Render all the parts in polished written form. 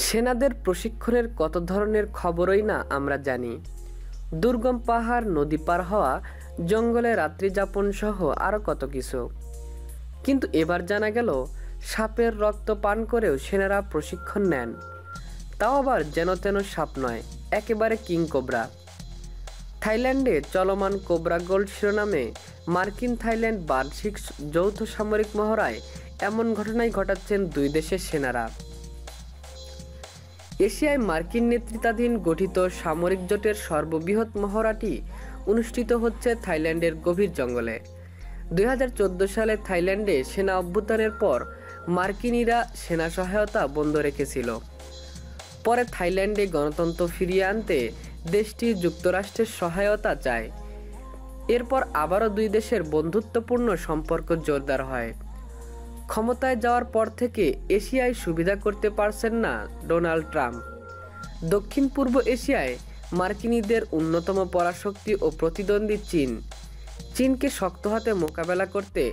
সেনাদের প্রশিক্ষণের কত ধরনের খবরই না আমরা জানি। দুর্গম পাহাড়, নদী পার হওয়া, জঙ্গলে রাত্রি যাপন সহ আরও কত কিছু। কিন্তু এবার জানা গেল সাপের রক্ত পান করেও সেনারা প্রশিক্ষণ নেন। তাও আবার যেন তেন সাপ নয়, একেবারে কিং কোবরা। থাইল্যান্ডে চলমান কোবরা গোল্ড শিরোনামে মার্কিন থাইল্যান্ড বার্ষিক যৌথ সামরিক মহড়ায় এমন ঘটনাই ঘটাচ্ছেন দুই দেশের সেনারা। এশিয়ায় মার্কিন নেতৃত্বাধীন গঠিত সামরিক জোটের সর্ববৃহৎ মহড়াটি অনুষ্ঠিত হচ্ছে থাইল্যান্ডের গভীর জঙ্গলে। 2014 সালে থাইল্যান্ডে সেনা অভ্যুত্থানের পর মার্কিনিরা সেনা সহায়তা বন্ধ রেখেছিল। পরে থাইল্যান্ডে গণতন্ত্র ফিরিয়ে আনতে দেশটি যুক্তরাষ্ট্রের সহায়তা চায়। এরপর আবারও দুই দেশের বন্ধুত্বপূর্ণ সম্পর্ক জোরদার হয়। ক্ষমতায় যাওয়ার পর থেকে এশিয়ায় সুবিধা করতে পারছেন না ডোনাল্ড ট্রাম্প। দক্ষিণ পূর্ব এশিয়ায় মার্কিনীদের অন্যতম পরাশক্তি ও প্রতিদ্বন্দ্বী চীনকে শক্ত হাতে মোকাবেলা করতে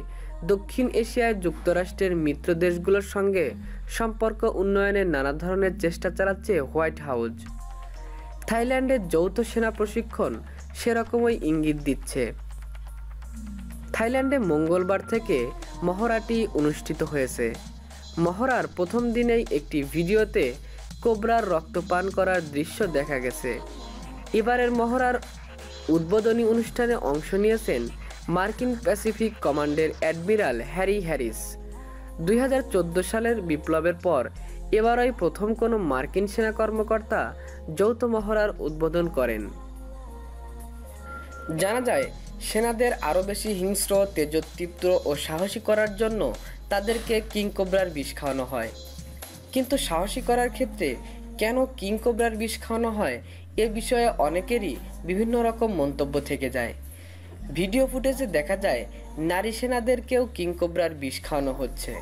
দক্ষিণ এশিয়ায় যুক্তরাষ্ট্রের মিত্র দেশগুলোর সঙ্গে সম্পর্ক উন্নয়নের নানা ধরনের চেষ্টা চালাচ্ছে হোয়াইট হাউস। থাইল্যান্ডের যৌথ সেনা প্রশিক্ষণ সেরকমই ইঙ্গিত দিচ্ছে। থাইল্যান্ডে মঙ্গলবার থেকে মহড়াটি অনুষ্ঠিত হয়েছে। মহড়ার প্রথম দিনেই একটি ভিডিওতে কোবরার রক্তপান করার দৃশ্য দেখা গেছে। এবারের মহড়ার উদ্বোধনী অনুষ্ঠানে অংশ নিয়েছেন মার্কিন প্যাসিফিক কমান্ডের অ্যাডমিরাল হ্যারি হ্যারিস। 2014 সালের বিপ্লবের পর এবারই প্রথম কোনো মার্কিন সেনা কর্মকর্তা যৌথ মহড়ার উদ্বোধন করেন। জানা যায়, সেনাদের আরও বেশি হিংস্র, তেজোদীপ্ত ও সাহসী করার জন্য তাদেরকে কিং কোবরার বিষ খাওয়ানো হয়। কিন্তু সাহসী করার ক্ষেত্রে কেন কিং কোবরার বিষ খাওয়ানো হয়, এ বিষয়ে অনেকেরই বিভিন্ন রকম মন্তব্য থেকে যায়। ভিডিও ফুটেজে দেখা যায় নারী সেনাদেরকেও কিং কোবরার বিষ খাওয়ানো হচ্ছে।